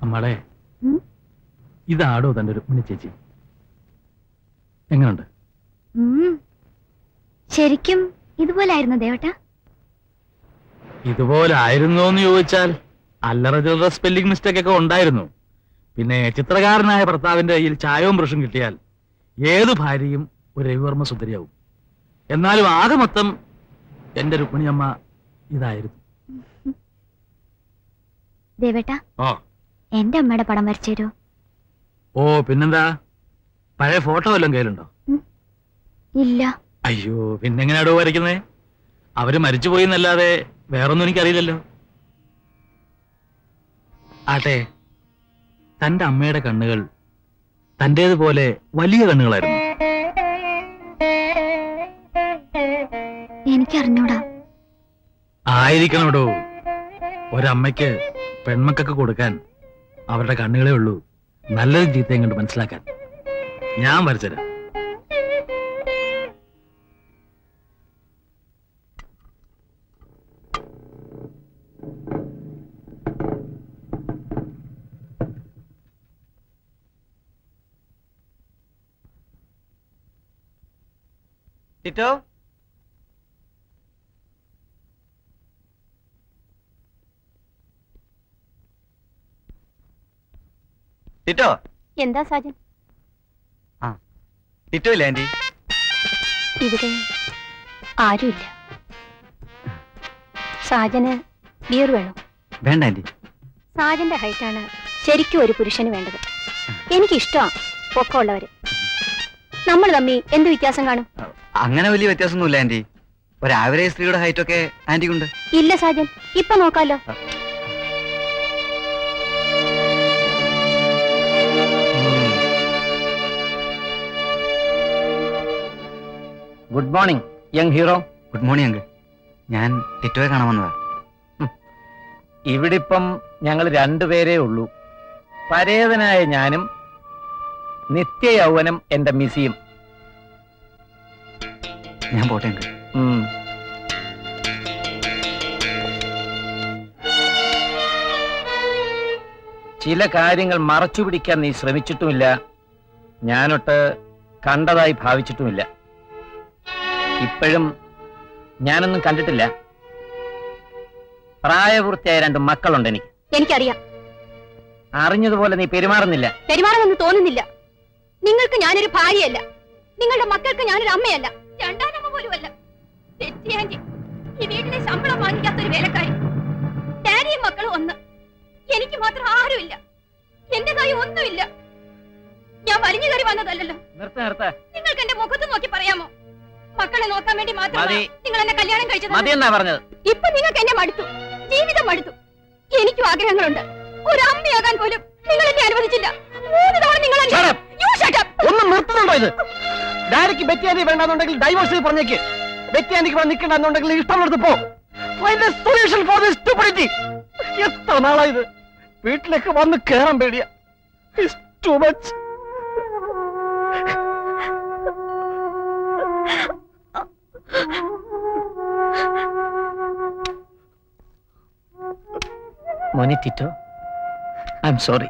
അമ്മളെ ഇതാടോ തന്റെ രുക്മിണി ചേച്ചി. എങ്ങനുണ്ട്? ശരിക്കും ഇതുപോലായിരുന്നു ദേവട്ട? ഇതുപോലായിരുന്നോ എന്ന് ചോദിച്ചാൽ അല്ലറ ചില്ലറ സ്പെല്ലിംഗ് മിസ്റ്റേക്ക് ഒക്കെ ഉണ്ടായിരുന്നു. പിന്നെ ചിത്രകാരനായ ഭർത്താവിന്റെ കയ്യിൽ ചായവും ബ്രഷും കിട്ടിയാൽ ഏതു ഭാര്യയും ഒരു രവിവർമ്മ സുന്ദരിയാവും. എന്നാലും ആകെ മൊത്തം എന്റെ രുക്മിണി അമ്മ ഇതായിരുന്നു. ദേവേട്ട, എന്റെ അമ്മയുടെ പടം വരച്ചു തരുമോ? ഓ പിന്നെന്താ, പഴയ ഫോട്ടോ വല്ലതും കയ്യിലുണ്ടോ? ഇല്ല. അയ്യോ, പിന്നെങ്ങനെയാടോ വരയ്ക്കുന്നേ? അവര് മരിച്ചുപോയി എന്നല്ലാതെ വേറൊന്നും എനിക്കറിയില്ലല്ലോ. ആട്ടെ, തന്റെ അമ്മയുടെ കണ്ണുകൾ തന്റേതുപോലെ വലിയ കണ്ണുകളായിരുന്നു. എനിക്കറിഞ്ഞൂടാ. ആയിരിക്കണോടോ. ഒരമ്മയ്ക്ക് പെൺമക്കൾക്ക് കൊടുക്കാൻ അവരുടെ കണ്ണുകളേ ഉള്ളൂ നല്ലതും ചീത്തയും കണ്ട് മനസ്സിലാക്കാൻ. ഞാൻ വരച്ചുതരാം. ടിറ്റോ, ടിറ്റോ. എന്താ സാജൻ? ടിറ്റോ ഇല്ല ആന്റി? ഇവിടെ ആരുമില്ല. സാജന് ബിയർ വേണോ? വേണ്ട ആന്റി. സാജന്റെ ഹൈറ്റാണ് ശരിക്കും ഒരു പുരുഷന് വേണ്ടത്. എനിക്കിഷ്ടമാണ് പൊക്കമുള്ളവര്. നമ്മൾ തമ്മി എന്ത് വ്യത്യാസം കാണും? അങ്ങനെ വലിയ വ്യത്യാസമൊന്നുമില്ല ആന്റി. ഒരു ആവറേജ് സ്ത്രീയുടെ ഹൈറ്റ് ഒക്കെ ആന്റിക്കുണ്ട്. ഇല്ല സാജൻ, ഇപ്പൊ നോക്കാലോ. Good morning young hero. Good morning uncle. ഞാൻ ടിറ്റോയെ കാണാൻ വന്നതാ. ഇവിടിപ്പം ഞങ്ങൾ രണ്ടുപേരേ ഉള്ളൂ. പരേതനായ ഞാനും നിത്യ യൗവനം എന്റെ മിസിയും. ഞാൻ പോട്ടെ അങ്കിൾ. ചില കാര്യങ്ങൾ മറച്ചു പിടിക്കാൻ നീ ശ്രമിച്ചിട്ടുമില്ല, ഞാനൊട്ട് കണ്ടതായി ഭാവിച്ചിട്ടുമില്ല. ഇപ്പോഴും ഞാനൊന്നും കണ്ടിട്ടില്ല. പ്രായപൂർത്തിയായ 2 മക്കളുണ്ട് എനിക്ക്. എനിക്കറിയാം. അറിഞ്ഞതുപോലെ നീ പെരുമാറുന്നില്ല. പെരുമാറുമെന്ന് തോന്നുന്നില്ല. നിങ്ങൾക്ക് ഞാനൊരു ഭാര്യയല്ല, നിങ്ങളുടെ മക്കൾക്ക് ഞാനൊരു അമ്മയല്ല, രണ്ടാനമ്മ പോലുമല്ല. തെറ്റിയാൻറ്റി ഈ വീട്ടിലെ ശമ്പളം വാങ്ങിക്കാത്തൊരു വേലക്കാരി. ഡാഡിയും മക്കളും ഒന്ന്. എനിക്ക് മാത്രം ആരുമില്ല. എന്റേതായി ഒന്നുമില്ല. ഞാൻ വലിഞ്ഞു കയറി വന്നതല്ലല്ലോ. നിങ്ങൾക്ക് എന്റെ മുഖത്ത് നോക്കി പറയാമോ? മക്കളെ നോക്കാൻ വേണ്ടി മാത്രം നിങ്ങൾ എന്നെ കല്യാണം കഴിച്ചത്. ഇപ്പൊ നിങ്ങൾക്ക് എന്നെ മടുത്തു, ജീവിതം മടുത്തു. എനിക്കും ആഗ്രഹങ്ങളുണ്ട്. ഒരു അമ്മയാകാൻ പോലും നിങ്ങൾ എന്നെ അനുവദിച്ചില്ല. 3 തവണ നിങ്ങൾ ഒന്ന് നിർത്തുന്നുണ്ടോ ഇത്? ഡാഡിക്ക് ബെറ്റി ആന്റി വേണ്ടെന്നുണ്ടെങ്കിൽ ഡൈവോഴ്സ് ചെയ്ത് പറഞ്ഞേക്ക്. ബെറ്റി ആന്റിക്ക് ഇവിടെ നിൽക്കണ്ടെന്നുണ്ടെങ്കിൽ ഇഷ്ടമുള്ളത് പോ. Solution for this stupidity. എത്ര നാളായത് വീട്ടിലേക്ക് വന്ന് കേറാൻ പേടിയ. Too much. മോനെ ടിറ്റോ, ഐ എം സോറി.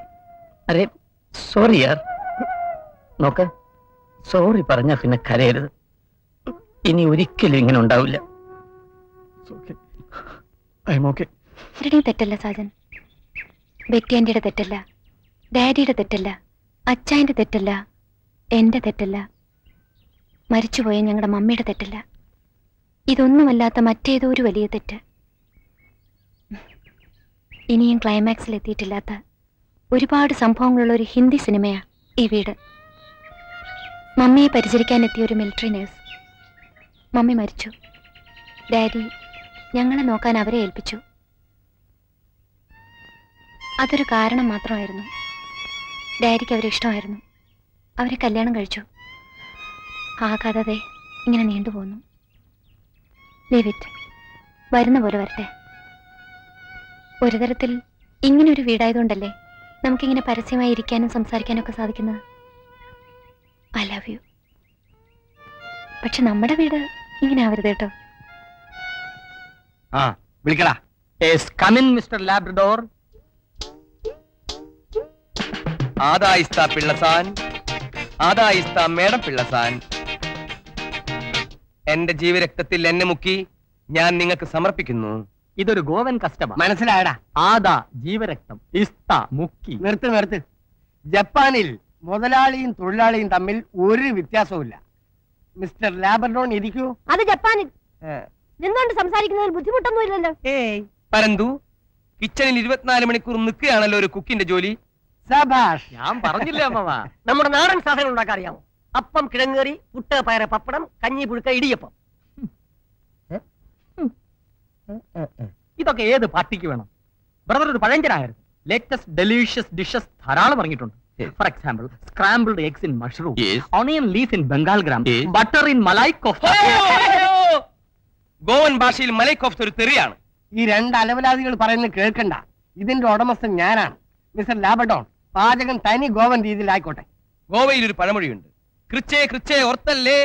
അരെ സോറി യാർ. നോക്ക്, സോറി പറഞ്ഞ പിന്നെ കരയരുത്. ഇനി ഒരിക്കലും ഇങ്ങനെ ഉണ്ടാവില്ല. തെറ്റല്ല സാജൻ. ബെറ്റി ആന്റിയുടെ തെറ്റല്ല, ഡാഡിയുടെ തെറ്റല്ല, അച്ചായന്റെ തെറ്റല്ല, എന്റെ തെറ്റല്ല, മരിച്ചുപോയ ഞങ്ങളുടെ മമ്മിയുടെ തെറ്റല്ല. ഇതൊന്നുമല്ലാത്ത മറ്റേതോ ഒരു വലിയ തെറ്റ്. ഇനിയും ക്ലൈമാക്സിൽ എത്തിയിട്ടില്ലാത്ത ഒരുപാട് സംഭവങ്ങളുള്ള ഒരു ഹിന്ദി സിനിമയാ ഈ വീട്. മമ്മിയെ പരിചരിക്കാൻ എത്തിയ ഒരു മിലിറ്ററി നേഴ്സ്. മമ്മി മരിച്ചു. ഡാഡി ഞങ്ങളെ നോക്കാൻ അവരെ ഏൽപ്പിച്ചു. അതൊരു കാരണം മാത്രമായിരുന്നു. ഡാഡിക്ക് അവരെ ഇഷ്ടമായിരുന്നു. അവരെ കല്യാണം കഴിച്ചു. ആ കഥ ഇങ്ങനെ നീണ്ടുപോന്നു. ലീവിറ്റ്, വരുന്ന പോലെ വരട്ടെ. ഒരു തരത്തിൽ ഇങ്ങനൊരു വീടായതുകൊണ്ടല്ലേ നമുക്കിങ്ങനെ പരസ്യമായി ഇരിക്കാനും സംസാരിക്കാനും ഒക്കെ സാധിക്കുന്നത്. I love you. പക്ഷെ നമ്മുടെ വീട് ഇങ്ങനെ ആവരുത് കേട്ടോ. വിളിക്കടാ. Come in mister Labrador. ആദായിസ്ത പിള്ളസാൻ, ആദായിസ്ത മേഡം പിള്ളസാൻ. എന്റെ ജീവരക്തത്തിൽ എന്നെ മുക്കി ഞാൻ നിങ്ങൾക്ക് സമർപ്പിക്കുന്നു. ഇതൊരു ഗോവൻ കസ്റ്റമർ. മനസ്സിലായടാ? ആദാ ജീവരക്തം, ഇസ്ത മുക്കി. നിർത്ത്. ജപ്പാനിൽ മുതലാളിയും തൊഴിലാളിയും തമ്മിൽ ഒരു വ്യത്യാസവുമില്ല. മിസ്റ്റർ ലാബർഡോൺ ഇരിക്കൂ. അത് ജപ്പാനിൽ നിന്നുകൊണ്ട് സംസാരിക്കുന്നതിൽ ബുദ്ധിമുട്ടൊന്നും ഇല്ലല്ലോ. പരന്തു കിച്ചണിൽ 24 മണിക്കൂർ നിൽക്കുകയാണല്ലോ ഒരു കുക്കിന്റെ ജോലി. സബാഷ്. ഞാൻ പറഞ്ഞില്ലേ അമ്മ. നമ്മുടെ നാടൻ സാധനം ഉണ്ടാക്കാൻ അറിയാമോ? അപ്പം, കിഴങ്ങേറി, പുട്ട്, പയറ്, പപ്പടം, കഞ്ഞി, പുഴുക്ക, ഇടിയപ്പം. ഇതൊക്കെ ഏത് പാർട്ടിക്ക് വേണം? ബ്രദർ ഒരു പഴഞ്ചനായിരുന്നു. ലേറ്റസ്റ്റ് ഡെലീഷ്യസ് ഡിഷസ് ധാരാളം ഇറങ്ങിയിട്ടുണ്ട്. For example, scrambled eggs in mushroom, onion leaf in Bengal gram, butter in malai kofta. Goan ഭാഷയിൽ മലൈ കോഫ്ത ഒരു തെറിയാണ്. ഈ രണ്ട് അലവലാദികൾ പറയുന്നത് കേൾക്കണ്ട. ഇതിന്റെ ഉടമസ്ഥൻ ഞാനാണ്, മിസ്റ്റർ ലാബർഡോൺ. പാചകം തനി ഗോവൻ രീതിയിലായിക്കോട്ടെ. ഗോവയിൽ ഒരു പഴമൊഴിയുണ്ട്, കൃച്ചേ കൃച്ചേ ഓർത്തല്ലേ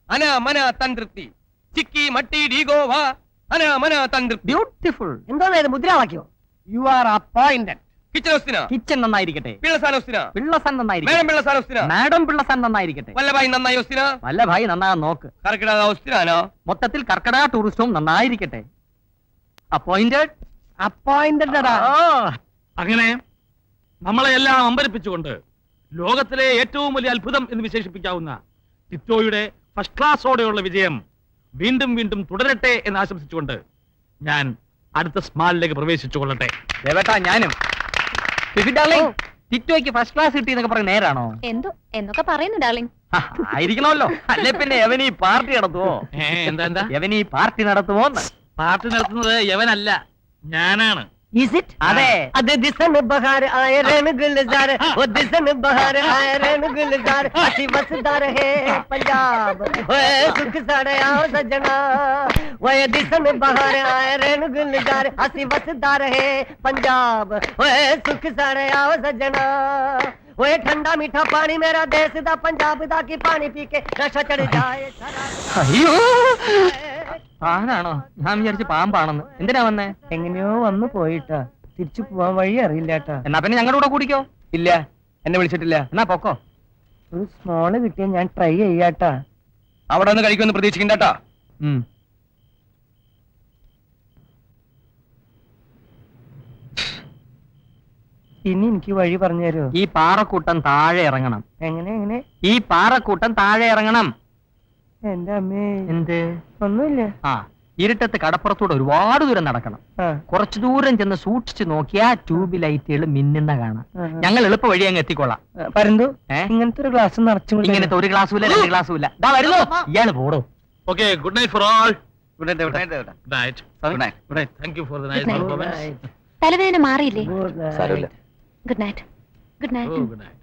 അന മന തന്ത്രി, ചിക്കി മട്ടി ഡി ഗോവ അന മന തന്ത്രി. ബ്യൂട്ടിഫുൾ. എന്തോന്നാ ഇത്, മുദ്രാവാക്യോ? You are appointed. കിച്ചനോസ്തിന, കിച്ചൻ നന്നായിരിക്കട്ടെ. പിള്ളസാനോസ്തിന, പിള്ളസൻ നന്നായിരിക്കട്ടെ. മേഡം പിള്ളസാനോസ്തിന, മാഡം പിള്ളസൻ നന്നായിരിക്കട്ടെ. വല്ലഭായി നന്നായോസ്തിന, വല്ലഭായി നന്നാകാൻ നോക്ക്. കർക്കിടകോസ്തിനാനോ. മൊത്തത്തിൽ കർക്കടക ടൂറിസ്റ്റവും നന്നായിരിക്കട്ടെ. അപ്പോയിന്റഡ്. അങ്ങനെ നമ്മളെ എല്ലാം അമ്പരിപ്പിച്ചുകൊണ്ട് ലോകത്തിലെ ഏറ്റവും വലിയ അത്ഭുതം എന്ന് വിശേഷിപ്പിക്കാവുന്ന ടിറ്റോയുടെ ഫസ്റ്റ് ക്ലാസ്സോടെയുള്ള വിജയം വീണ്ടും വീണ്ടും തുടരട്ടെ എന്ന് ആശംസിച്ചുകൊണ്ട് ഞാൻ അടുത്ത സ്മാളിലേക്ക് പ്രവേശിച്ചു കൊള്ളട്ടെ. ദേവേട്ടാ, ഞാനും. ടിറ്റോയ്ക്ക് ഫസ്റ്റ് ക്ലാസ് കിട്ടി എന്നൊക്കെ പറഞ്ഞ നേരാണോ? എന്തോ എന്നൊക്കെ പറയുന്നു ഡാർലിംഗ്. ആയിരിക്കണമല്ലോ. അല്ലെ പിന്നെ എവനീ പാർട്ടി നടത്തുവോ? എന്താ എവനീ പാർട്ടി നടത്തുമോ? പാർട്ടി നടത്തുന്നത് യവനല്ല, ഞാനാണ്. അതെ. അത് ദിസൻ ബഹാർ ആയ രേണു ഗുൽസാർ, ഓ ദിസൻ ബഹാർ ആയ രേണു ഗുൽസാർ, അസി വസദാർ ഹേ പഞ്ചാബ്, ഓए സുഖ സാടെ आओ सजना, ओए ദിസൻ ബഹാർ ആയ രേണു ഗുൽസാർ, അസി വസദാർ ഹേ പഞ്ചാബ്, ओए സുഖ സാടെ आओ सजना, ओए ठंडा मीठा पानी मेरा देश दा पंजाब दा की पानी पी के नशा चढ़ जाए. അയ്യോ, ആനാണോ? ഞാൻ വിചാരിച്ചു പാമ്പാണെന്ന്. എന്തിനാ വന്നേ? എങ്ങനെയോ വന്നു പോയിട്ടാ, തിരിച്ചു പോവാൻ വഴി അറിയില്ലാട്ടാ. എന്നാ പിന്നെ ഞങ്ങളുടെ കൂടെ കൂടിക്കോ. ഇല്ല, എന്നെ വിളിച്ചിട്ടില്ല. എന്നാ പൊക്കോ. ഒരു സ്മോള് കിട്ടിയ ഞാൻ ട്രൈ ചെയ്യാട്ടാ. അവിടെ നിന്ന് കഴിക്കുമെന്ന് പ്രതീക്ഷിക്കണ്ടാ. ഇനി എനിക്ക് വഴി പറഞ്ഞു തരുമോ? ഈ പാറക്കൂട്ടം താഴെ ഇറങ്ങണം. എങ്ങനെ? ഈ പാറക്കൂട്ടം താഴെ ഇറങ്ങണം. എന്റെ അമ്മേ. എന്ത്? ഒന്നുമില്ല. ആ, ഇരുട്ടത്ത് കടപ്പുറത്തൂടെ ഒരുപാട് ദൂരം നടക്കണം. കുറച്ചു ദൂരം ചെന്ന് സൂക്ഷിച്ചു നോക്കിയാ ട്യൂബ് ലൈറ്റുകൾ മിന്നുന്ന കാണാം. ഞങ്ങൾ എളുപ്പ വഴി അങ്ങ് എത്തിക്കൊള്ളാം. പരന്തു, ഇങ്ങനത്തെ ഒരു ഗ്ലാസ് നിറച്ചു. ഇങ്ങനത്തെ ഒരു ഗ്ലാസ്സും ഇല്ല, 2 ഗ്ലാസ്സും ഇല്ല. ദാ വരുന്നു. ഇയാള് പോടോ. Okay, good night for all. Good night. Good night. Thank you for the nice performance. തലവേദന മാറിയില്ലേ? സാരമില്ല. Good night. Good night. Good night.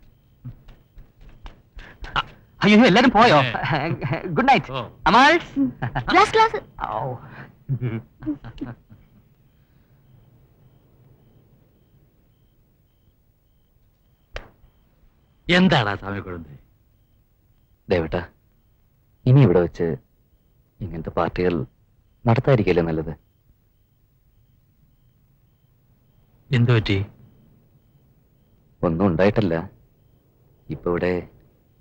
അയ്യോ, എല്ലാരും പോയോ? Good night. ഓ. അമാൾ. ഗ്ലാസ്. എന്താടാ സ്വാമിക്കുഴന്തേ? ദേവട്ട, ഇനി ഇവിടെ വെച്ച് ഇങ്ങനത്തെ പാർട്ടികൾ നടത്താതിരിക്കല്ലേ നല്ലത്? എന്തു പറ്റി? ഒന്നും ഉണ്ടായിട്ടല്ല. ഇപ്പൊ ഇവിടെ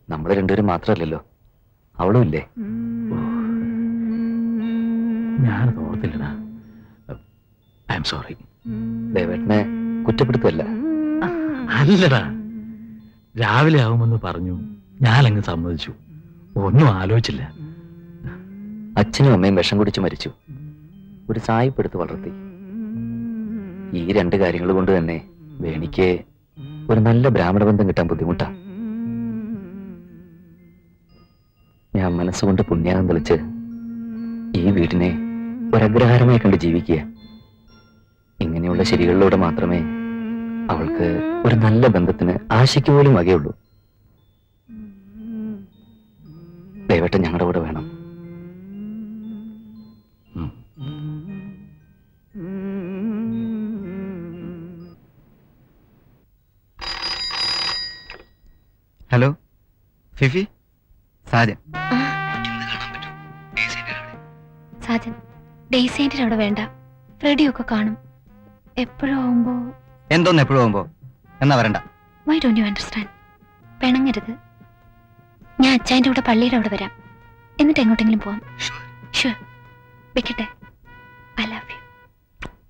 നമ്മൾ രണ്ടുപേരും മാത്രമല്ലല്ലോ, അവളും ഇല്ലേ? ഞാനത് ഓർത്തില്ലടാ. I'm sorry. ദേവേട്ടനെ കുറ്റപ്പെടുത്തല്ല. അല്ലടാ, രാവിലെ ആവുമെന്ന് പറഞ്ഞു, ഞാനങ്ങ് സമ്മതിച്ചു. ഒന്നും ആലോചിച്ചില്ല. അച്ഛനും അമ്മയും വിഷം കുടിച്ച് മരിച്ചു. ഒരു സായിപ്പെടുത്ത് വളർത്തി. ഈ 2 കാര്യങ്ങൾ കൊണ്ട് തന്നെ വേണിക്ക് ഒരു നല്ല ബ്രാഹ്മണ ബന്ധം കിട്ടാൻ ബുദ്ധിമുട്ടാ. ഞാൻ മനസ്സുകൊണ്ട് പുണ്യാകം തെളിച്ച് ഈ വീടിനെ ഒരഗ്രഹാരമായി കണ്ട് ജീവിക്കുക. ഇങ്ങനെയുള്ള ശരികളിലൂടെ മാത്രമേ അവൾക്ക് ഒരു നല്ല ബന്ധത്തിന് ആശയ്ക്ക് പോലും വകയുള്ളൂ. ദയവട്ടെ ഞങ്ങളുടെ കൂടെ വേണം. Hello Fifi, Sajan. സാജൻ, ഡേയ്സേന്റിന് അവിടെ വേണ്ട. ഫ്രെഡിയൊക്കെ കാണും. എപ്പോഴും ആവുമ്പോ. എന്തോന്ന് എപ്പോഴും പോകുമ്പോ? എന്നാ വരണ്ട. Why don't you understand? പിണങ്ങരുത്. ഞാൻ അച്ഛൻ്റെ കൂടെ പള്ളിയുടെ അവിടെ വരാം, എന്നിട്ട് എങ്ങോട്ടെങ്കിലും പോവാം. ഷുവർ. വെക്കട്ടെ. I love